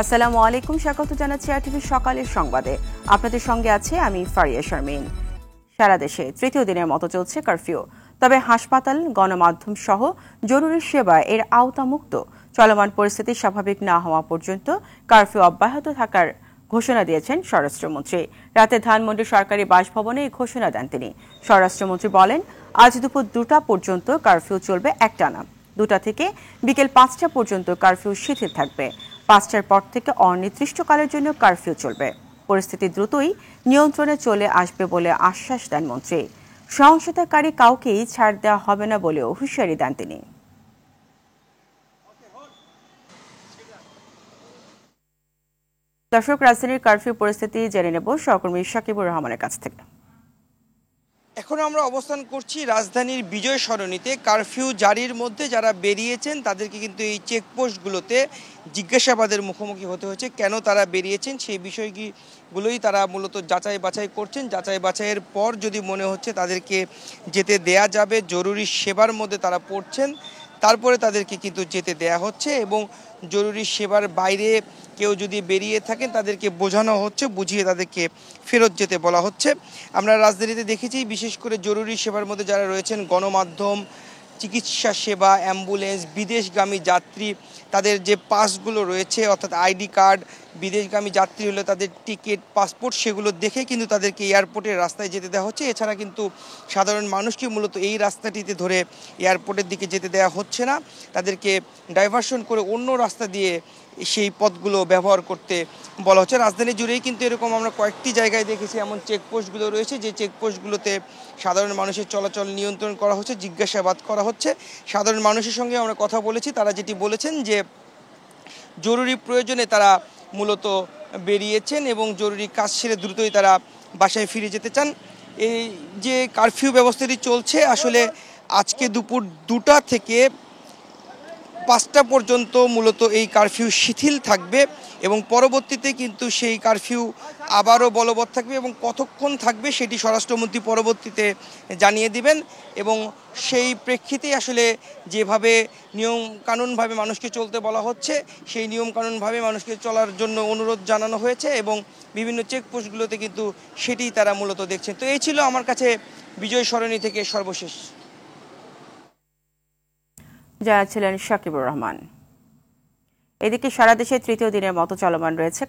আসসালামু আলাইকুম, স্বাগত জানাচ্ছি আরটিভি সকালের সংবাদে। আপনাদের সঙ্গে আছে আমি ফারিয়া শারমিন। সারা দেশে তৃতীয় দিনের মতো চলছে কারফিউ, তবে হাসপাতাল, গণমাধ্যম সহ জরুরি সেবা এর আওতামুক্ত। চলমান পরিস্থিতি স্বাভাবিক না হওয়া পর্যন্ত কারফিউ অব্যাহত থাকার ঘোষণা দিয়েছেন স্বরাষ্ট্রমন্ত্রী। রাতে ধানমন্ডি সরকারি বাসভবনে এই ঘোষণা দেন তিনি। স্বরাষ্ট্রমন্ত্রী বলেন, আজ দুপুর 2টা পর্যন্ত কারফিউ চলবে একটানা। 2টা থেকে বিকেল 5টা পর্যন্ত কারফিউ শিথিল থাকবে। 5টার পর থেকে অনির্দিষ্টকালের জন্য কারফিউ চলবে। পরিস্থিতি দ্রুতই নিয়ন্ত্রণে চলে আসবে বলে আশ্বাস দেন মন্ত্রী। সহিংসতাকারী কাউকেই ছাড় দেওয়া হবে না বলেও হুঁশিয়ারি দেন তিনি। দর্শক, রাজধানীর কারফিউ পরিস্থিতি জেনে নেব সহকর্মী শাকিবুর রহমানের কাছ থেকে। এখন আমরা অবস্থান করছি রাজধানীর বিজয় সরণিতে। কারফিউ জারির মধ্যে যারা বেরিয়েছেন তাদেরকে কিন্তু এই চেকপোস্টগুলোতে জিজ্ঞাসাবাদের মুখোমুখি হতে হয়েছে। কেন তারা বেরিয়েছেন সেই বিষয়গুলোই তারা মূলত যাচাই বাছাই করছেন। যাচাই বাছাইয়ের পর যদি মনে হচ্ছে তাদেরকে যেতে দেয়া যাবে, জরুরি সেবার মধ্যে তারা পড়ছেন, তারপরে তাদেরকে কিন্তু যেতে দেয়া হচ্ছে। এবং জরুরি সেবার বাইরে কেউ যদি বেরিয়ে থাকেন তাদেরকে বোঝানো হচ্ছে, বুঝিয়ে তাদেরকে ফেরত যেতে বলা হচ্ছে। আমরা রাজধানীতে দেখেছি, বিশেষ করে জরুরি সেবার মধ্যে যারা রয়েছেন, গণমাধ্যম, চিকিৎসা সেবা, অ্যাম্বুলেন্স, বিদেশগামী যাত্রী, তাদের যে পাসগুলো রয়েছে অর্থাৎ আইডি কার্ড, বিদেশগামী যাত্রী হলে তাদের টিকিট, পাসপোর্ট, সেগুলো দেখে কিন্তু তাদেরকে এয়ারপোর্টের রাস্তায় যেতে দেওয়া হচ্ছে। এছাড়া কিন্তু সাধারণ মানুষকে মূলত এই রাস্তাটিতে ধরে এয়ারপোর্টের দিকে যেতে দেওয়া হচ্ছে না। তাদেরকে ডাইভারশন করে অন্য রাস্তা দিয়ে সেই পথগুলো ব্যবহার করতে বলা হচ্ছে। রাজধানী জুড়েই কিন্তু এরকম আমরা কয়েকটি জায়গায় দেখেছি এমন চেকপোস্টগুলো রয়েছে, যে চেকপোস্টগুলোতে সাধারণ মানুষের চলাচল নিয়ন্ত্রণ করা হচ্ছে, জিজ্ঞাসাবাদ করা হচ্ছে। সাধারণ মানুষের সঙ্গে আমরা কথা বলেছি, তারা যেটি বলেছেন যে জরুরি প্রয়োজনে তারা মূলত বেরিয়েছেন এবং জরুরি কাজ সেরে দ্রুতই তারা বাসায় ফিরে যেতে চান। এই যে কারফিউ ব্যবস্থাটি চলছে, আসলে আজকে দুপুর 2টা থেকে 5টা পর্যন্ত মূলত এই কারফিউ শিথিল থাকবে এবং পরবর্তীতে কিন্তু সেই কারফিউ আবারও বলবৎ থাকবে এবং কতক্ষণ থাকবে সেটি স্বরাষ্ট্রমন্ত্রী পরবর্তীতে জানিয়ে দিবেন। এবং সেই প্রেক্ষিতেই আসলে যেভাবে নিয়মকানুনভাবে মানুষকে চলতে বলা হচ্ছে, সেই নিয়মকানুনভাবে মানুষকে চলার জন্য অনুরোধ জানানো হয়েছে এবং বিভিন্ন চেকপোস্টগুলোতে কিন্তু সেটি তারা মূলত দেখছেন। তো এই ছিল আমার কাছে বিজয় সরণি থেকে সর্বশেষ। জানাচ্ছিলেন শাকিবুর রহমান। এদিকে সারা দেশে তৃতীয় দিনের মতো চলমান রয়েছে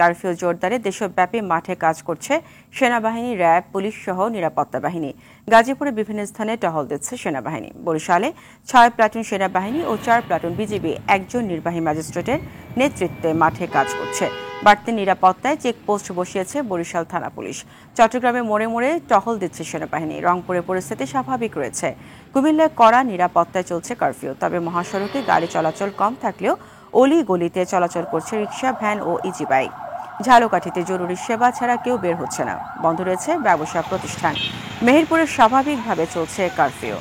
কারফিউ জোরদারে দেশব্যাপী মাঠে কাজ করছে সেনাবাহিনী, র্যাব, পুলিশ সহ নিরাপত্তা বাহিনী। গাজীপুরে বিভিন্ন স্থানে টহল দিচ্ছে সেনাবাহিনী। বরিশালে 6 প্লাটুন সেনাবাহিনী ও 4 প্লাটুন বিজিবি একজন নির্বাহী ম্যাজিস্ট্রেটের নেতৃত্বে মাঠে কাজ করছে। বাড়তি নিরাপত্তায় চেকপোস্ট বসিয়েছে বরিশাল থানা পুলিশ। চট্টগ্রামে মোড়ে মোড়ে টহল দিচ্ছে সেনাবাহিনী। রংপুরে পরিস্থিতি স্বাভাবিক রয়েছে। কুমিল্লায় কড়া নিরাপত্তায় চলছে কারফিউ, তবে মহাসড়কে গাড়ি চলাচল কম থাকলেও অলি গলিতে চলাচল করছে রিকশা, ভ্যান ও ইজি বাইক। ঝালকাঠিতে জরুরি সেবা ছাড়া কেউ বের হচ্ছে না, বন্ধ রয়েছে ব্যবসা প্রতিষ্ঠান। মেহেরপুরে স্বাভাবিকভাবে চলছে কারফিউ।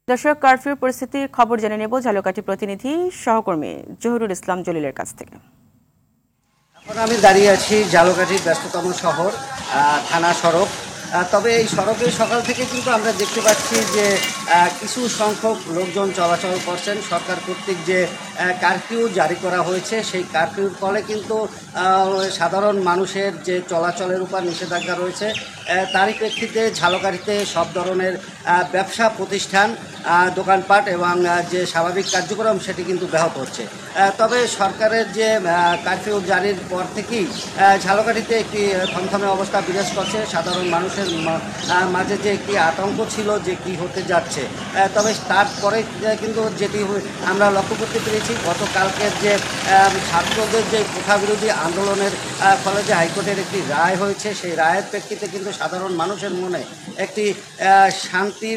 দর্শক, কারফিউর পরিস্থিতির খবর জেনে নেব ঝালকাঠি প্রতিনিধি সহকর্মী জহুরুল ইসলাম জলিলের কাছ থেকে। এখন আমি দাঁড়িয়ে আছি ঝালকাঠির ব্যস্ততম শহর থানা সড়ক। তবে এই সড়কে সকাল থেকে কিন্তু আমরা দেখতে পাচ্ছি যে কিছু সংখ্যক লোকজন চলাচল করছেন। সরকার কর্তৃক যে কারফিউ জারি করা হয়েছে, সেই কারফিউর ফলে কিন্তু সাধারণ মানুষের যে চলাচলের উপর নিষেধাজ্ঞা রয়েছে, তারই প্রেক্ষিতে ঝালকাঠিতে সব ধরনের ব্যবসা প্রতিষ্ঠান, দোকানপাট এবং যে স্বাভাবিক কার্যক্রম সেটি কিন্তু ব্যাহত হচ্ছে। তবে সরকারের যে কারফিউ জারির পর থেকেই ঝালকাঠিতে একটি থমথমে অবস্থা বিরাজ করছে। সাধারণ মানুষের মাঝে যে একটি আতঙ্ক ছিল যে কি হতে যাচ্ছে, তবে তারপরে কিন্তু যেটি আমরা লক্ষ্য করতে পেরেছি, গতকালকের যে ছাত্রদের যে প্রথাবিরোধী আন্দোলনের ফলে যে হাইকোর্টের একটি রায় হয়েছে, সেই রায়ের প্রেক্ষিতে কিন্তু সাধারণ মানুষের মনে একটি শান্তি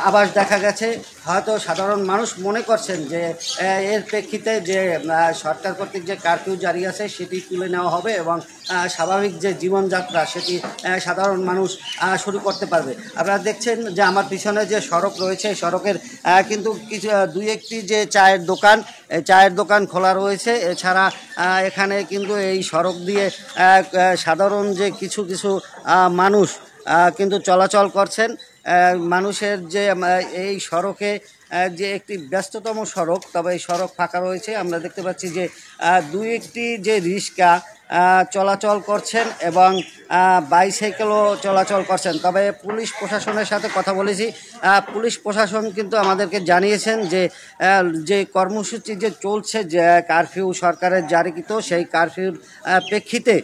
আভাস দেখা গেছে। হয়তো সাধারণ মানুষ মনে করছেন যে এর প্রেক্ষিতে যে সরকার কর্তৃক যে কারফিউ জারি আছে সেটি তুলে নেওয়া হবে এবং স্বাভাবিক যে জীবনযাত্রা সেটি সাধারণ মানুষ শুরু করতে পারবে। আপনারা দেখছেন যে আমার পিছনে যে সড়ক রয়েছে, সড়কের কিন্তু কিছু দুই একটি যে চায়ের দোকান খোলা রয়েছে। এছাড়া এখানে কিন্তু এই সড়ক দিয়ে সাধারণ যে কিছু মানুষ কিন্তু চলাচল করছেন। মানুষের যে এই সড়কে যে একটি ব্যস্ততম সড়ক, তবে এই সড়ক ফাঁকা রয়েছে। আমরা দেখতে পাচ্ছি যে দুই একটি যে রিক্সা চলাচল করছেন এবং বাইসাইকেলও চলাচল করছেন। তবে পুলিশ প্রশাসনের সাথে কথা বলেছি, পুলিশ প্রশাসন কিন্তু আমাদেরকে জানিয়েছেন যে যে কর্মসূচি যে চলছে, যে কারফিউ সরকারের জারিকৃত, সেই কারফিউর প্রেক্ষিতে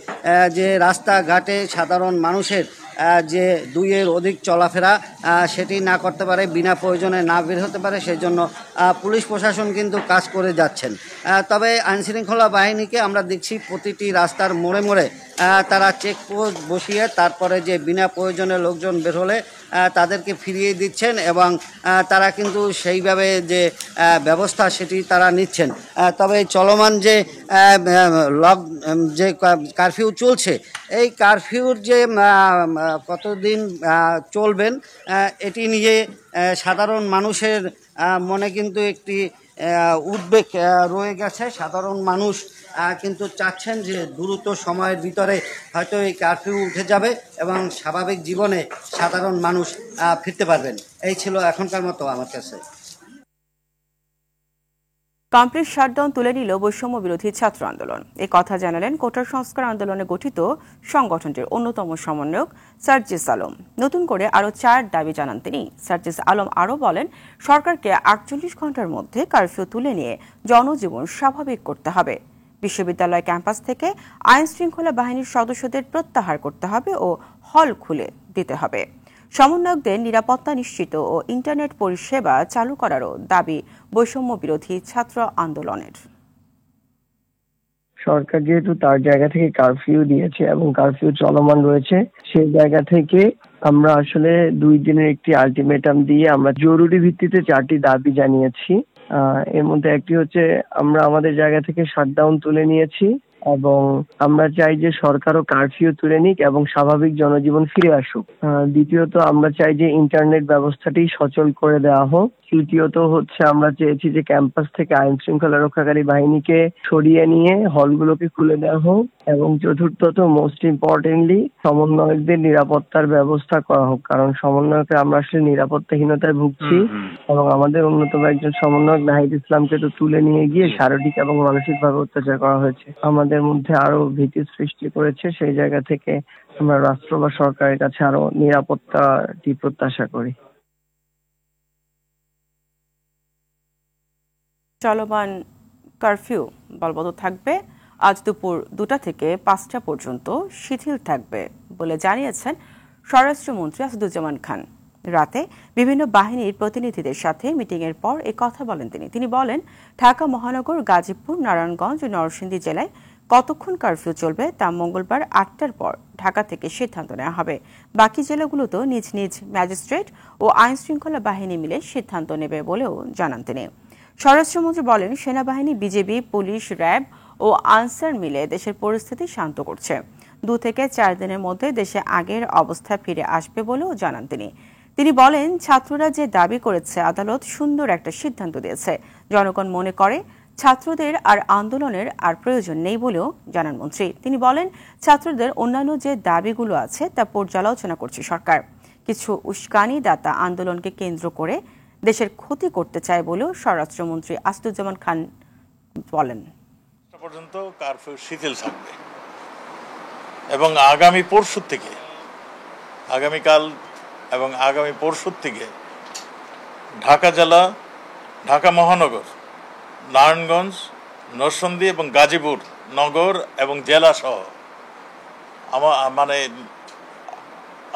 যে রাস্তাঘাটে সাধারণ মানুষের যে দুইয়ের অধিক চলাফেরা সেটি না করতে পারে, বিনা প্রয়োজনে না বের হতে পারে, সেই জন্য পুলিশ প্রশাসন কিন্তু কাজ করে যাচ্ছেন। তবে আইনশৃঙ্খলা বাহিনীকে আমরা দেখছি প্রতিটি রাস্তার মোড়ে মোড়ে তারা চেকপোস্ট বসিয়ে তারপরে যে বিনা প্রয়োজনে লোকজন বের হলে তাদেরকে ফিরিয়ে দিচ্ছেন এবং তারা কিন্তু সেইভাবে যে ব্যবস্থা সেটি তারা নিচ্ছেন। তবে চলমান যে যে কারফিউ চলছে, এই কারফিউর যে কতদিন চলবেন এটি নিয়ে সাধারণ মানুষের মনে কিন্তু একটি উদ্বেগ রয়ে গেছে। সাধারণ মানুষ কিন্তু চাচ্ছেন যে দ্রুত সময়ের ভিতরে হয়তো এই কারফিউ উঠে যাবে এবং স্বাভাবিক জীবনে সাধারণ মানুষ ফিরতে পারবেন। এই ছিল এখনকার মতো আমার কাছে। কমপ্লিট শাটডাউন তুলে নিল বৈষম্য বিরোধী ছাত্র আন্দোলন। এই কথা জানালেন কোটা সংস্কার আন্দোলনে গঠিত সংগঠনটির অন্যতম সমন্বয়ক সার্জিস আলম। নতুন করে আরও 4 দাবি জানান তিনি। সার্জিস আলম আরও বলেন, সরকারকে 48 ঘন্টার মধ্যে কারফিউ তুলে নিয়ে জনজীবন স্বাভাবিক করতে হবে। বিশ্ববিদ্যালয় ক্যাম্পাস থেকে আইন শৃঙ্খলা বাহিনীর সদস্যদের প্রত্যাহার করতে হবে ও হল খুলে দিতে হবে। সমন্বয়কদের নিরাপত্তা নিশ্চিত ও ইন্টারনেট পরিষেবা চালু করারও দাবি বৈষম্য বিরোধী ছাত্র আন্দোলনের। সরকার যেহেতু তার জায়গা থেকে কারফিউ দিয়েছে এবং কারফিউ চলমান রয়েছে, সেই জায়গা থেকে আমরা আসলে 2 দিনের একটি আলটিমেটাম দিয়ে আমরা জরুরি ভিত্তিতে 4টি দাবি জানিয়েছি। এর মধ্যে একটি হচ্ছে আমরা আমাদের জায়গা থেকে শাটডাউন তুলে নিয়েছি এবং আমরা চাই যে সরকারও কারফিউ তুলে নিক এবং স্বাভাবিক জনজীবন ফিরে আসুক। দ্বিতীয়ত আমরা চাই যে ইন্টারনেট ব্যবস্থাটি সচল করে দেওয়া হোক। তৃতীয়ত হচ্ছে আমরা চেয়েছি যে ক্যাম্পাস থেকে আইন শৃঙ্খলা রক্ষাকারী বাহিনীকে সরিয়ে নিয়ে হলগুলোকে খুলে দেওয়া হোক। এবং চতুর্থত মোস্ট ইম্পর্টেন্টলি সমন্বয়কদের নিরাপত্তার ব্যবস্থা করা হোক, কারণ সমন্বয়কে আমরা আসলে নিরাপত্তাহীনতায় ভুগছি এবং আমাদের অন্যতম একজন সমন্বয়ক নাহিদ ইসলামকে তো তুলে নিয়ে গিয়ে শারীরিক এবং মানসিকভাবে অত্যাচার করা হয়েছে, আমাদের মধ্যে আরো ভীতি সৃষ্টি করেছে। সেই জায়গা থেকে আমরা রাষ্ট্র বা সরকারের কাছে আরো নিরাপত্তাটি প্রত্যাশা করি। চলমান কারফিউ বলবৎ থাকবে। আজ দুপুর 2টা থেকে 5টা পর্যন্ত শিথিল থাকবে বলে জানিয়েছেন স্বরাষ্ট্রমন্ত্রী আসাদুজ্জামান খান। রাতে বিভিন্ন বাহিনীর প্রতিনিধিদের সাথে মিটিংয়ের পর এই কথা বলেন তিনি বলেন, ঢাকা মহানগর, গাজীপুর, নারায়ণগঞ্জ ও নরসিংদী জেলায় কতক্ষণ কারফিউ চলবে তা মঙ্গলবার 8টার পর ঢাকা থেকে সিদ্ধান্ত নেওয়া হবে। বাকি জেলাগুলোতেও নিজ নিজ ম্যাজিস্ট্রেট ও আইন শৃঙ্খলা বাহিনী মিলে সিদ্ধান্ত নেবে বলেও জানান তিনি। স্বরাষ্ট্রমন্ত্রী বলেন, সেনাবাহিনী, বিজিবি, পুলিশ, র্যাব ও আনসার মিলে দেশের পরিস্থিতি শান্ত করছে। 2 থেকে 4 দিনের মধ্যে দেশে আগের অবস্থা ফিরে আসবে বলেও জানান তিনি বলেন, ছাত্ররা যে দাবি করেছে আদালত সুন্দর একটা সিদ্ধান্ত দিয়েছে। জনগণ মনে করে ছাত্রদের আর আন্দোলনের আর প্রয়োজন নেই বলেও জানান মন্ত্রী। তিনি বলেন, ছাত্রদের অন্যান্য যে দাবিগুলো আছে তা পর্যালোচনা করছে সরকার। কিছু উস্কানিদাতা আন্দোলনকে কেন্দ্র করে দেশের ক্ষতি করতে চায় বলেও স্বরাষ্ট্রমন্ত্রী আসাদুজ্জামান খান বলেন। পর্যন্ত কারফিউ শিথিল থাকবে এবং আগামী পরশু থেকে, আগামীকাল এবং আগামী পরশু থেকে ঢাকা জেলা, ঢাকা মহানগর, নারায়ণগঞ্জ, নরসিংদী এবং গাজীপুর নগর এবং জেলা সহ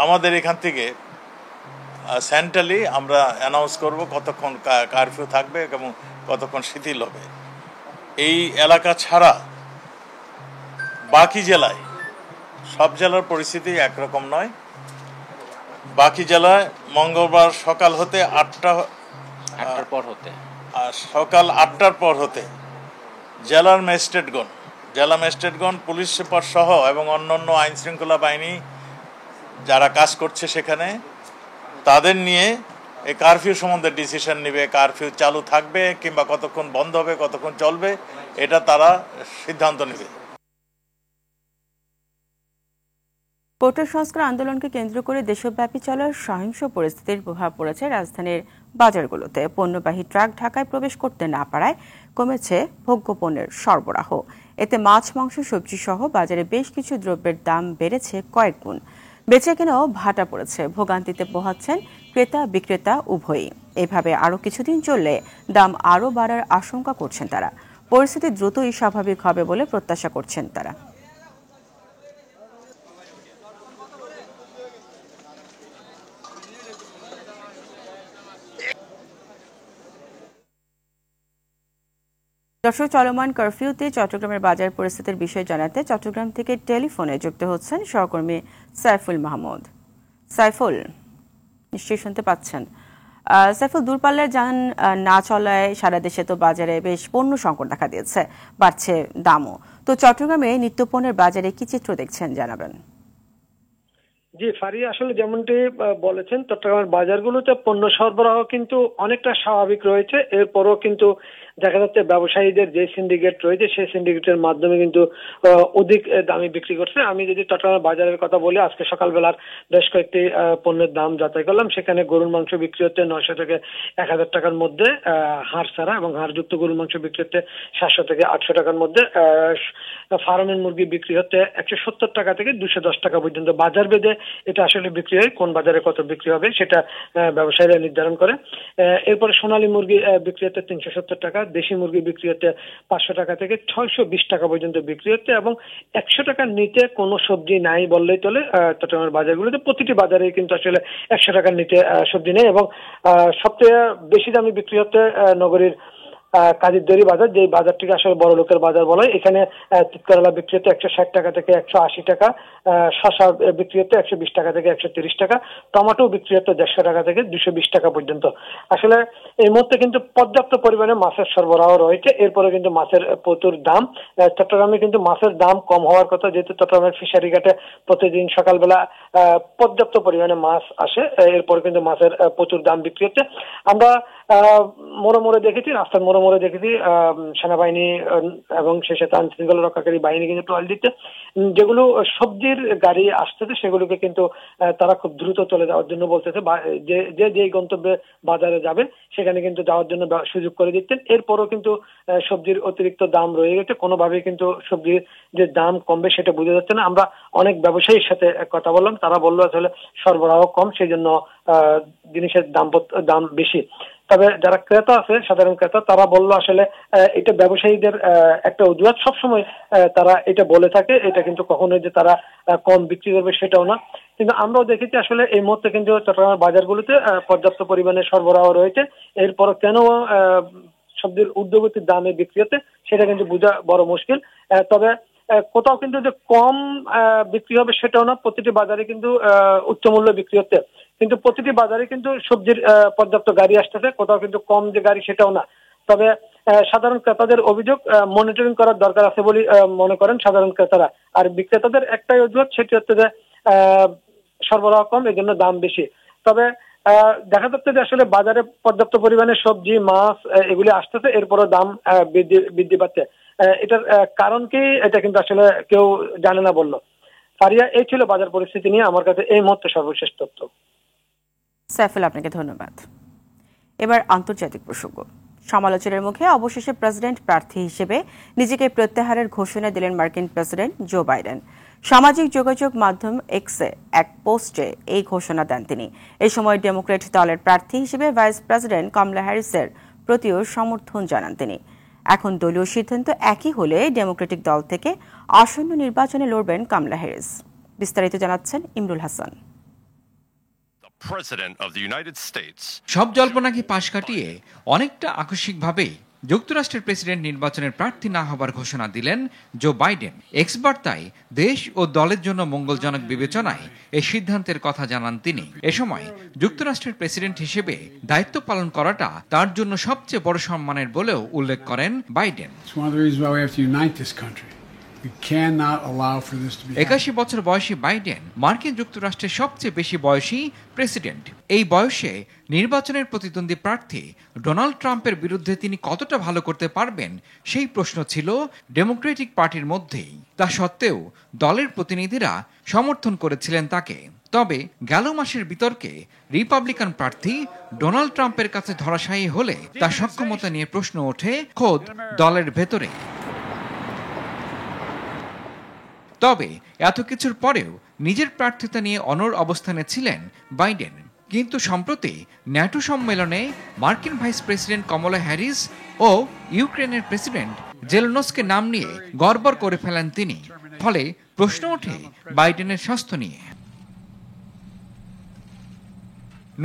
আমাদের এখান থেকে সেন্ট্রালি আমরা অ্যানাউন্স করব কতক্ষণ কারফিউ থাকবে এবং কতক্ষণ শিথিল হবে। এই এলাকা ছাড়া বাকি জেলায়, সব জেলার পরিস্থিতি একরকম নয়। বাকি জেলায় মঙ্গলবার সকাল হতে সকাল 8টার পর হতে জেলা ম্যাজিস্ট্রেটগণ, পুলিশ সুপার সহ এবং অন্যান্য আইন শৃঙ্খলা বাহিনী যারা কাজ করছে সেখানে, তাদের নিয়ে এই কারফিউ সম্বন্ধে ডিসিশন নেবে। কারফিউ চালু থাকবে কিংবা কতক্ষণ বন্ধ হবে, কতক্ষণ চলবে, এটা তারা সিদ্ধান্ত নেবে। কোটা সংস্কার আন্দোলনকে কেন্দ্র করে দেশব্যাপী চলা সহিংস পরিস্থিতির প্রভাব পড়েছে রাজধানীর বাজারগুলোতে। পণ্যবাহী ট্রাক ঢাকায় প্রবেশ করতে না পারায় কমেছে ভোগ্যপণ্যের সরবরাহ। এতে মাছ, মাংস, সবজি সহ বাজারে বেশ কিছু দ্রব্যের দাম বেড়েছে কয়েক গুণ। বেচাকেনাও ভাটা পড়েছে। ভোগান্তিতে পোহাচ্ছেন ক্রেতা বিক্রেতা উভয়ই। এভাবে আরও কিছুদিন চললে দাম আরও বাড়ার আশঙ্কা করছেন তারা। পরিস্থিতি দ্রুতই স্বাভাবিক হবে বলে প্রত্যাশা করছেন তারা। দর্শক, চলমান কারফিউতে চট্টগ্রামের বাজার পরিস্থিতির বিষয়ে জানাতে চট্টগ্রাম থেকে টেলিফোনে যুক্ত হচ্ছেন সহকর্মী সাইফুল মাহমুদ। সাইফুল, নিশ্চয়ই শুনতে পাচ্ছেন। সাইফুল, দূরপাল্লার যান না চলায় সারা দেশে তো বাজারে বেশ পণ্য সংকট দেখা দিয়েছে, বাড়ছে দামও। তো চট্টগ্রামে নিত্যপণ্যের বাজারে কি চিত্র দেখছেন জানাবেন। জি ফারিয়া, আসলে যেমনটি বলেছেন, চট্টগ্রামের বাজারগুলোতে পণ্য সরবরাহ কিন্তু অনেকটা স্বাভাবিক রয়েছে। এরপরও কিন্তু দেখা যাচ্ছে ব্যবসায়ীদের যে সিন্ডিকেট রয়েছে সেই সিন্ডিকেটের মাধ্যমে কিন্তু অধিক দামে বিক্রি করছে। আমি যদি চট্টগ্রামের বাজারের কথা বলি, আজকে সকালবেলার বেশ কয়েকটি পণ্যের দাম যাচাই করলাম। সেখানে গরুর মাংস বিক্রি হচ্ছে 900 থেকে 1000 টাকার মধ্যে হাড় ছাড়া, এবং হাড়যুক্ত গরুর মাংস বিক্রি হচ্ছে 700 থেকে 800 টাকার মধ্যে। ফার্মের মুরগি বিক্রি হচ্ছে 170 টাকা থেকে 210 টাকা পর্যন্ত। বাজার ভেদে এটা আসলে বিক্রি হয়, কোন বাজারে কত বিক্রি হবে সেটা ব্যবসায়ীরা নির্ধারণ করে। এরপরে সোনালী মুরগি বিক্রি হচ্ছে 370 টাকা, দেশি মুরগি বিক্রি হচ্ছে 500 টাকা থেকে 620 টাকা পর্যন্ত বিক্রি হচ্ছে, এবং 100 টাকার নিচে কোনো সবজি নাই বললেই চলে। চট্টগ্রামের বাজারগুলোতে প্রতিটি বাজারে কিন্তু আসলে 100 টাকার নিচে সবজি নেই, এবং সবচেয়ে বেশি দামি বিক্রি হচ্ছে নগরীর কাজীরদড়ি বাজার, যে বাজারটিকে আসলে বড় লোকের বাজার বলা হয়। এখানে তিতকরলা বিক্রি হচ্ছে 160 টাকা থেকে 180 টাকা, শসা বিক্রি হচ্ছে 120 টাকা থেকে 130 টাকা, টমেটো বিক্রি হচ্ছে 150 টাকা থেকে 220 টাকা পর্যন্ত। আসলে এই মুহূর্তে কিন্তু পর্যাপ্ত পরিমাণে মাছের সরবরাহ রয়েছে। এরপরে কিন্তু মাছের প্রচুর দাম। চট্টগ্রামে কিন্তু মাছের দাম কম হওয়ার কথা, যেহেতু চট্টগ্রামের ফিশারি ঘাটে প্রতিদিন সকালবেলা পর্যাপ্ত পরিমাণে মাছ আসে। এরপরে কিন্তু মাছের প্রচুর দাম বিক্রি হচ্ছে। আমরা মোড়ে দেখেছি, রাস্তার মোড়ে দেখেছি সেনাবাহিনী এবং সেই সাথে আইন শৃঙ্খলা রক্ষাকারী বাহিনী কিন্তু টহল দিচ্ছে। যেগুলো সবজির গাড়ি আসতেছে সেগুলোকে কিন্তু তারা খুব দ্রুত চলে যাওয়ার জন্য বলতেছে। যে গন্তব্যে বাজারে যাবে সেখানে কিন্তু যাওয়ার জন্য সুযোগ করে দিচ্ছেন। এরপরও কিন্তু সবজির অতিরিক্ত দাম রয়ে গেছে, কোনোভাবেই কিন্তু সবজির যে দাম কমবে সেটা বোঝা যাচ্ছে না। আমরা অনেক ব্যবসায়ীর সাথে কথা বললাম, তারা বললো আসলে সরবরাহ কম, সেই জন্য জিনিসের দাম বেশি। তবে যারা ক্রেতা আছে, সাধারণ ক্রেতা, তারা বললো আসলে এটা ব্যবসায়ীদের একটা অজুহাত। সবসময় তারা এটা বলে থাকে, এটা কিন্তু কখনোই যে তারা কম বিক্রি করবে সেটাও না। কিন্তু আমরাও দেখেছি আসলে এই মুহূর্তে কিন্তু চট্টগ্রামের বাজারগুলোতে পর্যাপ্ত পরিমাণে সরবরাহ রয়েছে। এরপর কেন সবজির ঊর্ধ্বগতির দামে বিক্রি হচ্ছে সেটা কিন্তু বোঝা বড় মুশকিল। তবে কোথাও কিন্তু যে কম বিক্রি হবে সেটাও না, প্রতিটি বাজারে কিন্তু উচ্চ মূল্য বিক্রি হচ্ছে। কিন্তু প্রতিটি বাজারে কিন্তু সবজির পর্যাপ্ত গাড়ি আসতেছে, কোথাও কিন্তু কম যে গাড়ি সেটাও না। তবে সাধারণ ক্রেতাদের অভিযোগ, মনিটরিং করার দরকার আছে বলে মনে করেন সাধারণ ক্রেতারা। আর বিক্রেতাদের একটাই অজুহাত, সেটি হচ্ছে যে সরবরাহ কম, এই জন্য দাম বেশি। তবে দেখা যাচ্ছে যে আসলে বাজারে পর্যাপ্ত পরিমাণে সবজি, মাছ এগুলি আসতেছে, এরপরও দাম বৃদ্ধি পাচ্ছে। এটার কারণ কি, এটা কিন্তু আসলে কেউ জানে না বললো। ফারিয়া, এই ছিল বাজার পরিস্থিতি নিয়ে আমার কাছে এই মুহূর্তে সর্বশেষ তথ্য। সাইফুল, আপনাকে ধন্যবাদ। এবার আন্তর্জাতিক প্রসঙ্গ। সমালোচনার মুখে অবশেষে প্রেসিডেন্ট প্রার্থী হিসেবে নিজেকে প্রত্যাহারের ঘোষণা দিলেন মার্কিন প্রেসিডেন্ট জো বাইডেন। সামাজিক যোগাযোগ মাধ্যম এক্সে এক পোস্টে এই ঘোষণা দেন তিনি। এই সময় ডেমোক্রেট দলের প্রার্থী হিসেবে ভাইস প্রেসিডেন্ট কমলা হ্যারিসের প্রতিও সমর্থন জানান তিনি। এখন দলীয় সিদ্ধান্ত একই হলে ডেমোক্রেটিক দল থেকে আসন্ন নির্বাচনে লড়বেন কমলা হ্যারিস। বিস্তারিত জানাচ্ছেন ইমরুল হাসান। সব জল্পনাকে পাশ কাটিয়ে অনেকটা আকস্মিকভাবেই যুক্তরাষ্ট্রের প্রেসিডেন্ট নির্বাচনের প্রার্থী না হবার ঘোষণা দিলেন জো বাইডেন। এক্স বার্তায় দেশ ও দলের জন্য মঙ্গলজনক বিবেচনায় এই সিদ্ধান্তের কথা জানান তিনি। এ সময় যুক্তরাষ্ট্রের প্রেসিডেন্ট হিসেবে দায়িত্ব পালন করাটা তার জন্য সবচেয়ে বড় সম্মানের বলেও উল্লেখ করেন Biden. We cannot allow for this to be. 81 বছর বয়সী বাইডেন মার্কিন যুক্তরাষ্ট্রের সবচেয়ে বেশি বয়সী প্রেসিডেন্ট। এই বয়সে নির্বাচনের প্রতিদ্বন্দ্বী প্রার্থী ডোনাল্ড ট্রাম্পের বিরুদ্ধে তিনি কতটা ভালো করতে পারবেন সেই প্রশ্ন ছিল ডেমোক্রেটিক পার্টির মধ্যেই। তা সত্ত্বেও দলের প্রতিনিধিরা সমর্থন করেছিলেন তাকে। তবে গেল মাসের বিতর্কে রিপাবলিকান প্রার্থী ডোনাল্ড ট্রাম্পের কাছে ধরাশায়ী হলে তার সক্ষমতা নিয়ে প্রশ্ন ওঠে খোদ দলের ভেতরে। তবে এত কিছুর পরেও নিজের প্রার্থিতা নিয়ে অনড় অবস্থানে ছিলেন বাইডেন। কিন্তু সম্প্রতি ন্যাটো সম্মেলনে মার্কিন ভাইস প্রেসিডেন্ট কমলা হ্যারিস ও ইউক্রেনের প্রেসিডেন্ট জেলেনস্কির নাম নিয়ে গড়বড় করে ফেলেন তিনি। ফলে প্রশ্ন ওঠে বাইডেনের স্বাস্থ্য নিয়ে।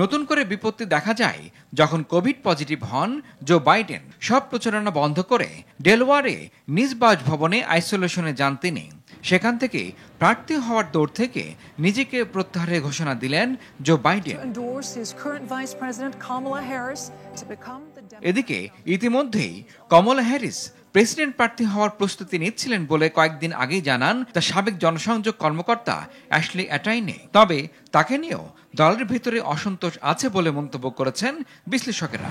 নতুন করে বিপত্তি দেখা যায় যখন কোভিড পজিটিভ হন জো বাইডেন। সব প্রচারণা বন্ধ করে ডেলওয়ারে নিজ বাসভবনে আইসোলেশনে যান তিনি। সেখান থেকে প্রার্থী হওয়ার দৌড় থেকে নিজেকে প্রত্যাহারের ঘোষণা দিলেন জো বাইডেন। এদিকে ইতিমধ্যেই কমলা হ্যারিস প্রেসিডেন্ট প্রার্থী হওয়ার প্রস্তুতি নিচ্ছিলেন বলে কয়েকদিন আগেই জানান তার সাবেক জনসংযোগ কর্মকর্তা অ্যাশলি অ্যাটাইনে। তবে তাকে নিয়েও দলের ভিতরে অসন্তোষ আছে বলে মন্তব্য করেছেন বিশ্লেষকেরা।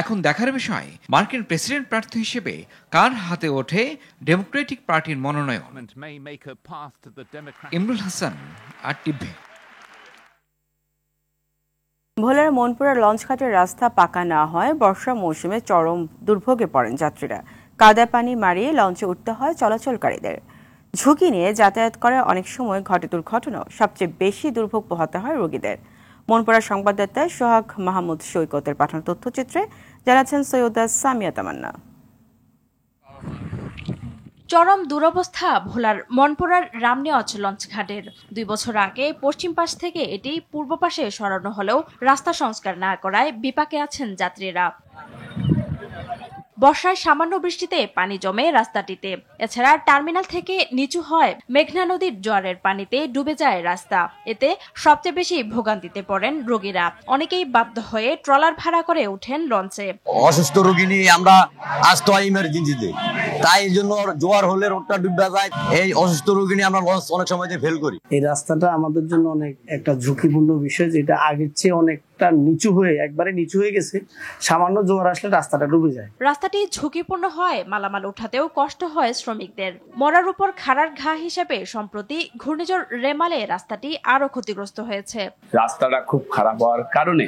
এখন দেখার বিষয় মার্কিন প্রেসিডেন্ট প্রার্থী হিসেবে কার হাতে ওঠে ডেমোক্রেটিক পার্টির মনোনয়ন। ইমরুল হাসান, RTV। ভোলার মনপুরা লঞ্চঘাটের রাস্তা পাকা না হয় বর্ষা মৌসুমে চরম দুর্ভোগে পড়েন যাত্রীরা। কাদা পানি মারিয়ে লঞ্চে উঠতে হয় চলাচলকারীদের। ঝুঁকি নিয়ে যাতায়াত করে অনেক সময় ঘটে দুর্ঘটনাও। সবচেয়ে বেশি দুর্ভোগ পোহাতে হয় রোগীদের। মনপুরা সংবাদদাতা সোহাগ মাহমুদ সৈকতের পাঠানো তথ্যচিত্রে জানাচ্ছেন সৈয়দা সামিয়া তামান্না। চরম দুরবস্থা ভোলার মনপুরার রামনিয়াজ লঞ্চঘাটের। 2 বছর আগে পশ্চিম পাশ থেকে এটি পূর্ব পাশে সরানো হলেও রাস্তা সংস্কার না করায় বিপাকে আছেন যাত্রীরা। বর্ষায় সামান্য বৃষ্টিতে পানি জমে রাস্তাটিতে। এছাড়া টার্মিনাল থেকে নিচু হয় মেঘনা নদীর জোয়ারের পানিতে ডুবে যায় রাস্তা। এতে সবচেয়ে বেশি ভোগান্তিতে পড়েন রোগীরা। অনেকেই বাধ্য হয়ে ট্রলার ভাড়া করে ওঠেন লঞ্চে। অসুস্থ রোগী নিয়ে আমরা আসতে হয় ইমার্জেন্সিতে, তাই এই জন্য জোয়ার হলে রোডটা ডুবে যায়। এই অসুস্থ রোগী নিয়ে আমরা লঞ্চ অনেক সময় ফেল করি। এই রাস্তাটা আমাদের জন্য অনেক একটা ঝুঁকিপূর্ণ বিষয়, যেটা আগের চেয়ে অনেকটা নিচু হয়ে একবারে নিচু হয়ে গেছে। সামান্য জোয়ার আসলে রাস্তাটা ডুবে যায়। রাস্তাটি ঝুঁকিপূর্ণ হয়, মালামাল উঠাতেও কষ্ট হয় শ্রমিকদের। মরার উপর খাড়ার ঘা হিসেবে সম্প্রতি ঘূর্ণিঝড় রেমালে রাস্তাটি আরো ক্ষতিগ্রস্ত হয়েছে। রাস্তাটা খুব খারাপ হওয়ার কারণে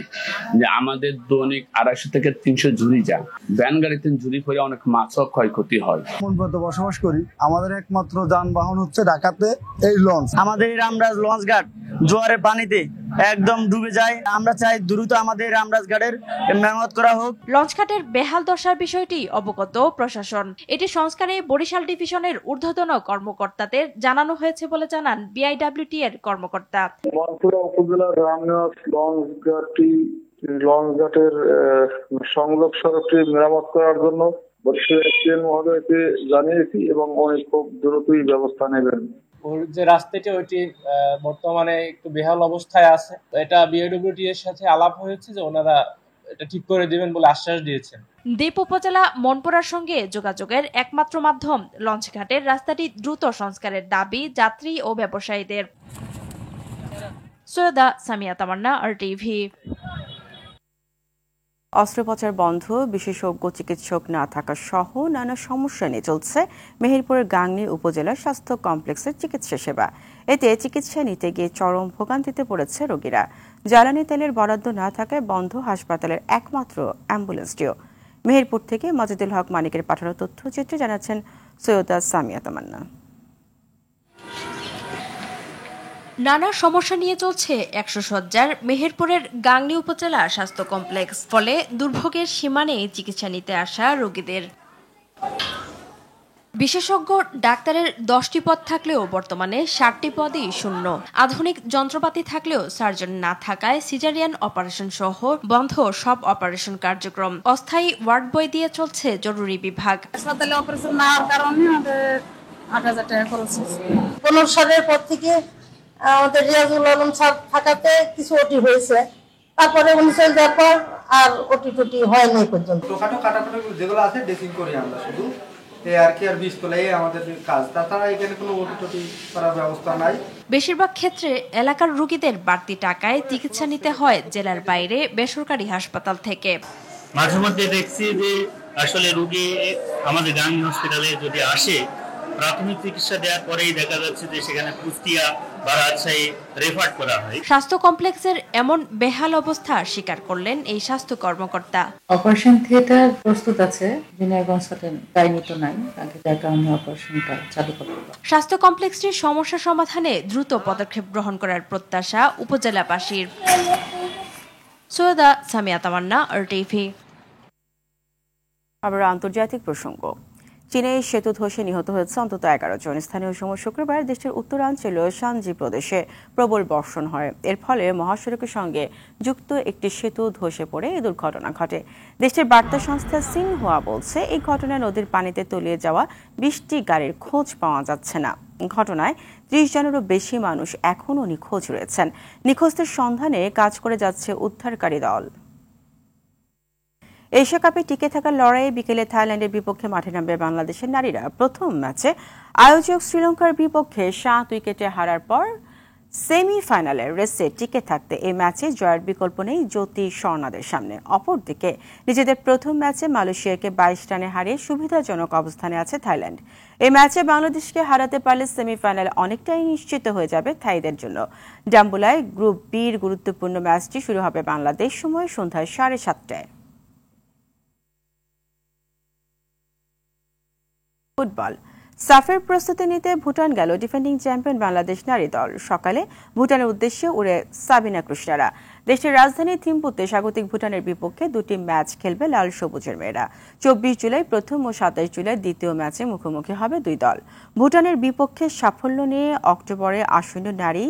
যে আমাদের দৈনিক 250 থেকে 300 ঝুড়ি যায়। ভ্যান গাড়িতে ঝুড়ি পড়ে অনেক মাছও ক্ষয়ক্ষতি হয়। মনপুরাতে বসবাস করি, আমাদের একমাত্র যানবাহন হচ্ছে ঢাকাতে এই লঞ্চ। আমাদের রামরাজ লঞ্চ ঘাট জোয়ারের পানিতে একদম ডুবে যায়। আমরা চাই দ্রুত আমাদের রামরাজ ঘাটের মেরামত করা হোক। লঞ্চ ঘাটের বেহাল দশার বিষয়টি অবগত প্রশাসন। এটি সংস্কারে বরিশাল ডিভিশনের ঊর্ধ্বতন কর্মকর্তাদের জানানো হয়েছে বলে জানান বিআইডব্লিউটি এর কর্মকর্তা। মনপুরা উপজেলার রামনিয়াজ লঞ্চ ঘাটের সংযোগ সড়কটি মেরামত করার জন্য বরিশাল এসডিএম মহোদয়কে জানিয়েছি এবং অনেক খুব দ্রুতই ব্যবস্থা নেবেন। ওর যে রাস্তাটি ওইটি বর্তমানে একটু বেহাল অবস্থায় আছে। এটা বিআইডব্লিউটি এর সাথে আলাপ হয়েছে যে ওনারা এটা ঠিক করে দিবেন বলে আশ্বাস দিয়েছেন। দ্বীপ উপজেলা মনপুরার সঙ্গে যোগাযোগের একমাত্র মাধ্যম লঞ্চঘাটের রাস্তাটি দ্রুত সংস্কারের দাবি যাত্রী ও ব্যবসায়ীদের। সৈয়দা সামিয়া তামান্না, RTV। অস্ত্রোপচার বন্ধ, বিশেষজ্ঞ চিকিৎসক না থাকা সহ নানা সমস্যা নিয়ে চলছে মেহেরপুরের গাংনী উপজেলার স্বাস্থ্য কমপ্লেক্সের চিকিৎসা সেবা। এতে চিকিৎসা নিতে গিয়ে চরম ভোগান্তিতে পড়েছে রোগীরা। জ্বালানি তেলের বরাদ্দ না থাকায় বন্ধ হাসপাতালের একমাত্র অ্যাম্বুলেন্সটিও। মেহেরপুর থেকে মজিদুল হক মানিকের পাঠানো তথ্যচিত্রে জানাচ্ছেন সৈয়দা সামিয়া তামান্না। নানা সমস্যা নিয়ে চলছে 100 শয্যার মেহেরপুরের গাংনী উপজেলা স্বাস্থ্য কমপ্লেক্স। ফলে দুর্ভোগের সীমা নেই চিকিৎসা নিতে আসা রোগীদের। বিশেষজ্ঞ ডাক্তারের 10টি পদ থাকলেও বর্তমানে 60টি পদই শূন্য। আধুনিক যন্ত্রপাতি থাকলেও সার্জন না থাকায় সিজারিয়ান অপারেশন সহ বন্ধ সব অপারেশন কার্যক্রম। অস্থায়ী ওয়ার্ড বই দিয়ে চলছে জরুরি বিভাগ। হাসপাতালে অপারেশন না হওয়ার কারণে আমাদের 8,000 টাকা খরচ হয়েছে। 15 সালের পর থেকে আমাদের রিয়াজুল আলম স্যার থাকাতে কিছু ওটি হয়েছে, তারপরে উনি চলে যাওয়ার পর আর ওটি টুটি হয়নি পর্যন্ত। ছোটখাটো কাটাকুটি যেগুলো আছে ড্রেসিং করি আমরা শুধু, এই আর কি, আর বীজ তোলাই আমাদের কাজ। তাছাড়া এখানে কোনো ওটি করার ব্যবস্থা নাই। বেশিরভাগ ক্ষেত্রে এলাকার রোগীদের বাড়তি টাকায় চিকিৎসা নিতে হয় জেলার বাইরে বেসরকারি হাসপাতাল থেকে। মাঝে মধ্যে দেখছি যে আসলে রোগী আমাদের গ্রামীণ হসপিটালে যদি আসে, প্রাথমিক চিকিৎসা দেওয়ার পরেই দেখা যাচ্ছে যে সেখানে কুষ্টিয়া বা রাজশাহী রেফার করা হয়। স্বাস্থ্য কমপ্লেক্সের এমন বেহাল অবস্থা স্বীকার করলেন এই স্বাস্থ্য কর্মকর্তা। অপারেশন থিয়েটার প্রস্তুত আছে, জুনিয়রগঞ্জ গাইনি তো নাই, আগে যার কারণে অপারেশনটা চালু করতে হবে। স্বাস্থ্য কমপ্লেক্সটির সমস্যা সমাধানে দ্রুত পদক্ষেপ গ্রহণ করার প্রত্যাশা উপজেলাবাসীর। সৈয়দা সামিয়া তামান্না, RTV। আবার আন্তর্জাতিক প্রসঙ্গ। চীনে সেতু ধসে নিহত হয়েছে অন্তত 11 জন। স্থানীয় সময় শুক্রবার দেশটির উত্তরাঞ্চলীয় শানজি প্রদেশে প্রবল বর্ষণ হয়। এর ফলে মহাসড়কের সঙ্গে যুক্ত একটি সেতু ধসে পড়ে এই দুর্ঘটনা ঘটে। দেশটির বার্তা সংস্থা সিনহুয়া বলছে, এই ঘটনায় নদীর পানিতে তলিয়ে যাওয়া 20টি গাড়ির খোঁজ পাওয়া যাচ্ছে না। ঘটনায় 30 জনেরও বেশি মানুষ এখনও নিখোঁজ রয়েছেন। নিখোঁজদের সন্ধানে কাজ করে যাচ্ছে উদ্ধারকারী দল। এশিয়া কাপে টিকে থাকার লড়াইয়ে বিকেলে থাইল্যান্ডের বিপক্ষে মাঠে নামবে বাংলাদেশের নারীরা। প্রথম ম্যাচে আয়োজক শ্রীলঙ্কার বিপক্ষে 7 উইকেটে হারার পর সেমিফাইনালের রেসে টিকে থাকতে এই ম্যাচে জয়ের বিকল্প নেই জ্যোতি স্বর্ণাদের সামনে। অপরদিকে নিজেদের প্রথম ম্যাচে মালয়েশিয়াকে 22 রানে হারিয়ে সুবিধাজনক অবস্থানে আছে থাইল্যান্ড। এই ম্যাচে বাংলাদেশকে হারাতে পারলে সেমিফাইনাল অনেকটাই নিশ্চিত হয়ে যাবে থাইদের জন্য। ডাম্বুলায় গ্রুপ বির গুরুত্বপূর্ণ ম্যাচটি শুরু হবে বাংলাদেশ সময় সন্ধ্যা 7:30টায়। ফুটবল। সাফের প্রস্তুতি নিতে ভুটান গেল ডিফেন্ডিং চ্যাম্পিয়ন বাংলাদেশ নারী দল। সকালে ভুটানের উদ্দেশ্যে উড়ে সাবিনা কৃষ্ণারা। দেশটির রাজধানী থিম্পুতে স্বাগতিক ভুটানের বিপক্ষে 2টি ম্যাচ খেলবে লাল সবুজের মেয়েরা। 24 জুলাই প্রথম ও 27 জুলাই দ্বিতীয় ম্যাচে মুখোমুখি হবে দুই দল। ভুটানের বিপক্ষে সাফল্য নিয়ে অক্টোবরে আসন্ন নারী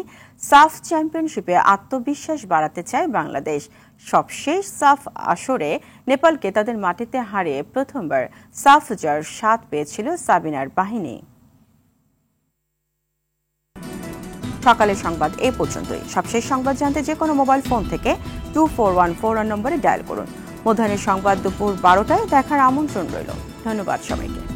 সাফ চ্যাম্পিয়নশিপে আত্মবিশ্বাস বাড়াতে চায় বাংলাদেশ। সবশেষ সাফ আসরে নেপালকে তাদের মাটিতে হারিয়ে প্রথমবার সাফ জয়ের স্বাদ পেয়েছিল সাবিনার বাহিনী। সকালের সংবাদ এই পর্যন্তই। সবশেষ সংবাদ জানতে যে কোনো মোবাইল ফোন থেকে 2414 নম্বরে ডায়াল করুন। মধ্যাহ্নের সংবাদ দুপুর 12টায় দেখার আমন্ত্রণ রইল। ধন্যবাদ সবাইকে।